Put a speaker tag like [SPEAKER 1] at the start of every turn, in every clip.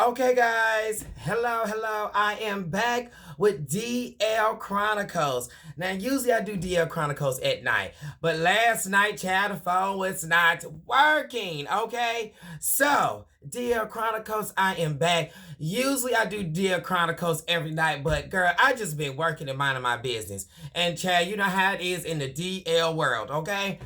[SPEAKER 1] Okay, guys. Hello. I am back with DL Chronicles. Now, usually I do DL Chronicles at night, but last night, child, the phone was not working. Okay, so DL Chronicles, I am back. Usually I do DL Chronicles every night, but girl, I just been working and minding my business. And Chad, you know how it is in the DL world. Okay.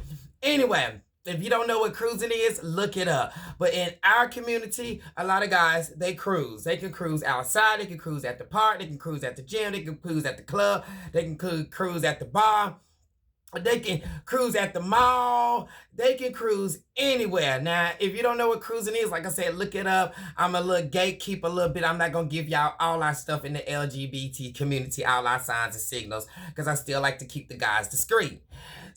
[SPEAKER 1] Anyway. If you don't know what cruising is, look it up. But in our community, a lot of guys, they cruise. They can cruise outside. They can cruise at the park. They can cruise at the gym. They can cruise at the club. They can cruise at the bar. They can cruise at the mall. They can cruise anywhere. Now, if you don't know what cruising is, like I said, look it up. I'm a little gatekeeper a little bit. I'm not going to give y'all all our stuff in the LGBT community, all our signs and signals, because I still like to keep the guys discreet.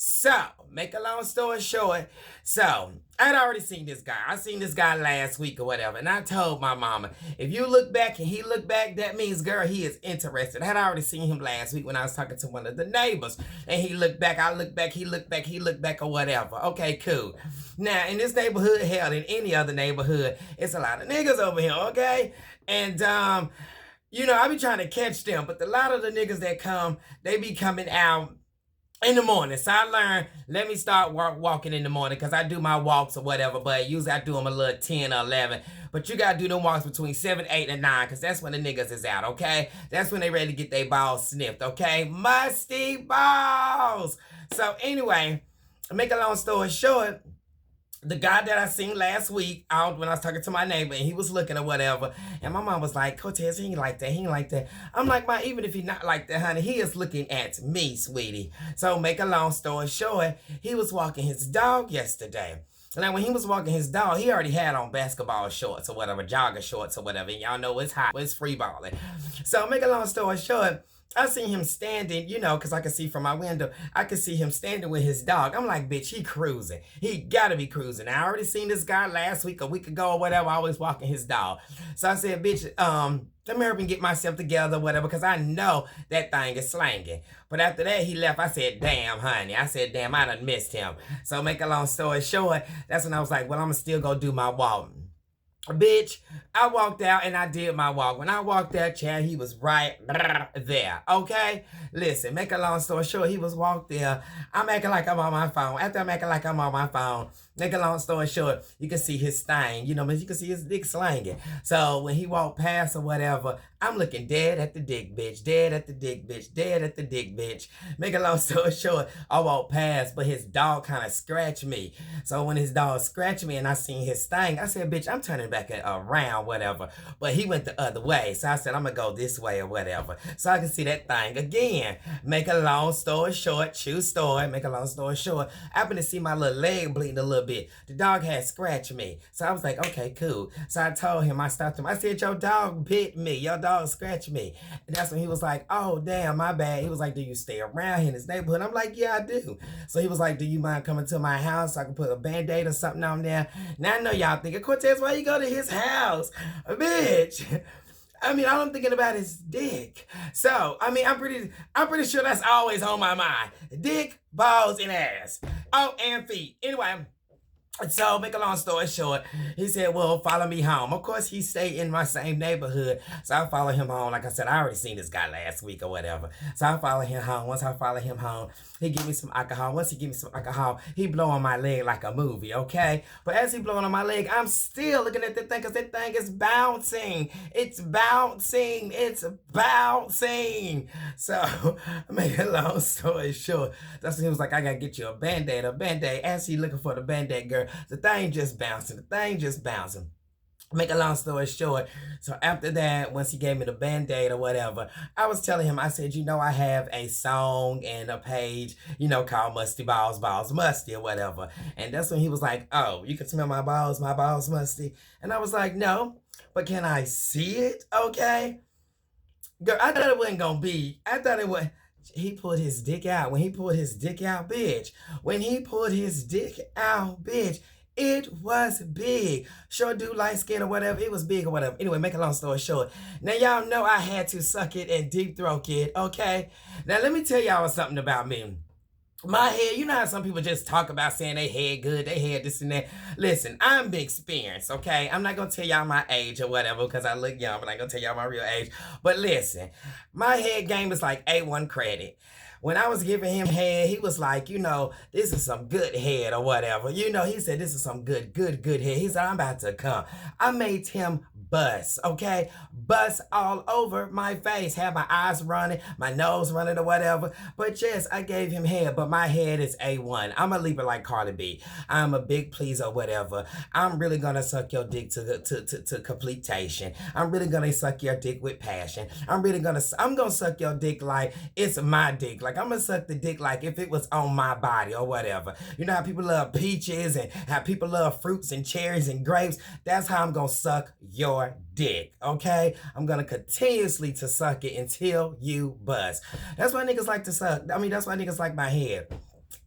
[SPEAKER 1] So, make a long story short, I'd already seen this guy. I seen this guy last week or whatever, and I told my mama, if you look back and he look back, that means, girl, he is interested. I had already seen him last week when I was talking to one of the neighbors, and he looked back, I looked back, he looked back, he looked back, or whatever. Okay, cool. Now, in this neighborhood, hell, in any other neighborhood, it's a lot of niggas over here, okay? And, I be trying to catch them, but a lot of the niggas that come, they be coming out in the morning. So I learned, let me start walking in the morning, because I do my walks or whatever, but usually I do them a little 10 or 11. But you got to do them walks between 7, 8, and 9, because that's when the niggas is out, okay? That's when they ready to get their balls sniffed, okay? Mustyballs! So anyway, make a long story short, the guy that I seen last week out when I was talking to my neighbor and he was looking or whatever, and my mom was like, Cortez, he ain't like that, he ain't like that. I'm like, Ma, even if he not like that, honey, he is looking at me, sweetie. So make a long story short, he was walking his dog yesterday. Now, when he was walking his dog, he already had on basketball shorts or whatever, jogger shorts or whatever. And y'all know it's hot, it's free balling. So make a long story short, I seen him standing, because I could see from my window, I could see him standing with his dog. I'm like, bitch, he cruising. He gotta be cruising. I already seen this guy last week, a week ago or whatever, always walking his dog. So I said, bitch, let me hurry and get myself together, whatever, because I know that thing is slanging. But after that, he left. I said, damn, honey. I said, damn, I done missed him. So make a long story short, that's when I was like, well, I'm gonna still go do my walk. Bitch, I walked out and I did my walk. When I walked out, Chad, he was right there, okay? Listen, make a long story short, he was walked there. I'm acting like I'm on my phone. After I'm acting like I'm on my phone, make a long story short, you can see his thing, you can see his dick slanging. So when he walked past or whatever, I'm looking dead at the dick, bitch, dead at the dick, bitch, dead at the dick, bitch. Make a long story short, I walked past, but his dog kind of scratched me. So when his dog scratched me and I seen his thing, I said, bitch, I'm turning back around, whatever. But he went the other way. So I said, I'm going to go this way or whatever. So I can see that thing again. Make a long story short, true story, make a long story short, I happened to see my little leg bleeding a little bit. The dog had scratched me. So I was like, okay, cool. So I told him, I stopped him. I said, your dog bit me. Your dog scratched me. And that's when he was like, oh, damn, my bad. He was like, do you stay around here in this neighborhood? I'm like, yeah, I do. So he was like, do you mind coming to my house so I can put a Band-Aid or something on there? Now I know y'all thinking, Cortez, why you go to his house? Bitch. I don't thinking about his dick. So, I'm pretty sure that's always on my mind. Dick, balls, and ass. Oh, and feet. Anyway, so, make a long story short, he said, well, follow me home. Of course, he stayed in my same neighborhood, so I followed him home. Like I said, I already seen this guy last week or whatever. So I followed him home. Once I followed him home, he give me some alcohol. Once he give me some alcohol, he blow on my leg like a movie, okay? But as he blowing on my leg, I'm still looking at the thing because that thing is bouncing. It's bouncing. It's bouncing. So, make a long story short, that's when he was like, I got to get you a Band-Aid, As he looking for the Band-Aid, girl, the thing just bouncing. Make a long story short, so after that, once he gave me the Band-Aid or whatever, I was telling him, I said, I have a song and a page, called Mustyballs, Balls Musty or whatever. And that's when he was like, oh, you can smell my balls musty? And I was like, no, but can I see it? Okay. Girl, I thought it wasn't gonna be, I thought it was, he pulled his dick out. When he pulled his dick out, bitch. It was big. Sure do light skin or whatever. It was big or whatever. Anyway, make a long story short. Now, y'all know I had to suck it and deep throat it, okay? Now, let me tell y'all something about me. My head, you know how some people just talk about saying they head good, they head this and that. Listen, I'm experienced, okay? I'm not gonna tell y'all my age or whatever because I look young, but I'm not gonna tell y'all my real age. But listen, my head game is like A1 credit. When I was giving him head, he was like, this is some good head or whatever. He said, this is some good head. He said, I'm about to come. I made him bust, okay? Bust all over my face. Have my eyes running, my nose running or whatever. But yes, I gave him head, but my head is A1. I'm a Libra like Cardi B. I'm a big pleaser or whatever. I'm really gonna suck your dick to completion. I'm really gonna suck your dick with passion. I'm gonna suck your dick like it's my dick. Like I'm gonna suck the dick like if it was on my body or whatever. You know how people love peaches and how people love fruits and cherries and grapes? That's how I'm gonna suck your dick, okay? I'm gonna continuously to suck it until you bust. That's why niggas like to suck. That's why niggas like my head.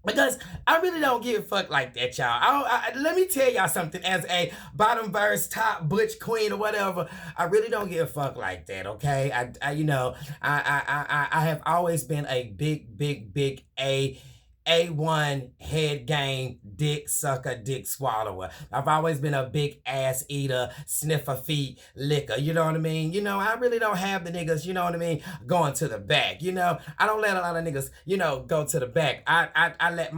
[SPEAKER 1] Because I really don't give a fuck like that, y'all. Let me tell y'all something. As a bottom verse, top butch queen or whatever, I really don't give a fuck like that. Okay, I have always been a big A1 head game, dick sucker, dick swallower. I've always been a big ass eater, sniffer feet, licker. You know what I mean? I really don't have the niggas, you know what I mean, going to the back. I don't let a lot of niggas, go to the back. I let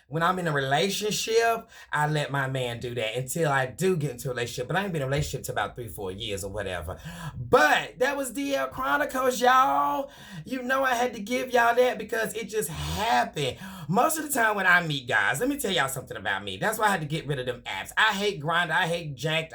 [SPEAKER 1] when I'm in a relationship, I let my man do that until I do get into a relationship. But I ain't been in a relationship to about 3-4 years or whatever. But that was DL Chronicles, y'all. I had to give y'all that because it just happened. Most of the time when I meet guys, let me tell y'all something about me. That's why I had to get rid of them apps. I hate Grindr. I hate Jacked.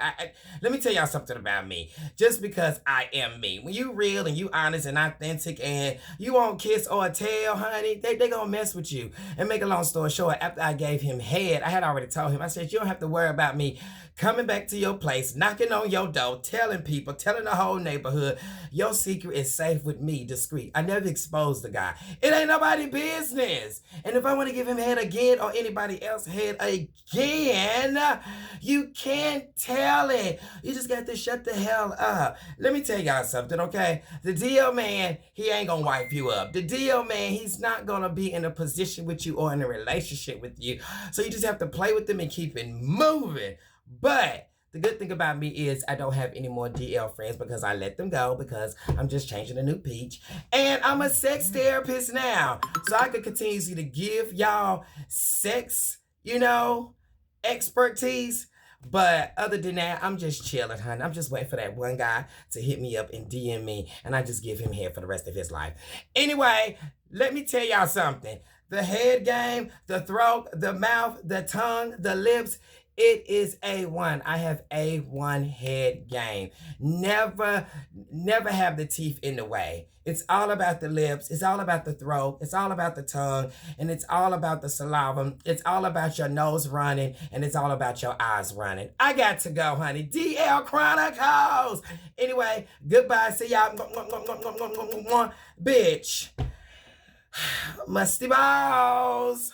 [SPEAKER 1] Let me tell y'all something about me. Just because I am me. When you real and you honest and authentic and you won't kiss or tell, honey, they gonna mess with you. And make a long story short, after I gave him head, I had already told him, I said, you don't have to worry about me coming back to your place, knocking on your door, telling people, telling the whole neighborhood, your secret is safe with me, discreet. I never exposed the guy. It ain't nobody's business. And if I want to give him head again or anybody else head again, you can't tell it. You just got to shut the hell up. Let me tell y'all something, okay? The DL man, he ain't gonna wipe you up. The DL man, he's not gonna be in a position with you or in a relationship with you. So you just have to play with them and keep it moving. But the good thing about me is I don't have any more DL friends because I let them go because I'm just changing a new peach. And I'm a sex therapist now. So I could continuously to give y'all sex, expertise. But other than that, I'm just chilling, honey. I'm just waiting for that one guy to hit me up and DM me. And I just give him head for the rest of his life. Anyway, let me tell y'all something. The head game, the throat, the mouth, the tongue, the lips, it is A1. I have A1 head game. Never have the teeth in the way. It's all about the lips. It's all about the throat. It's all about the tongue. And it's all about the saliva. It's all about your nose running. And it's all about your eyes running. I got to go, honey. DL Chronicles. Anyway, goodbye. See y'all. Bitch. Mustyballs.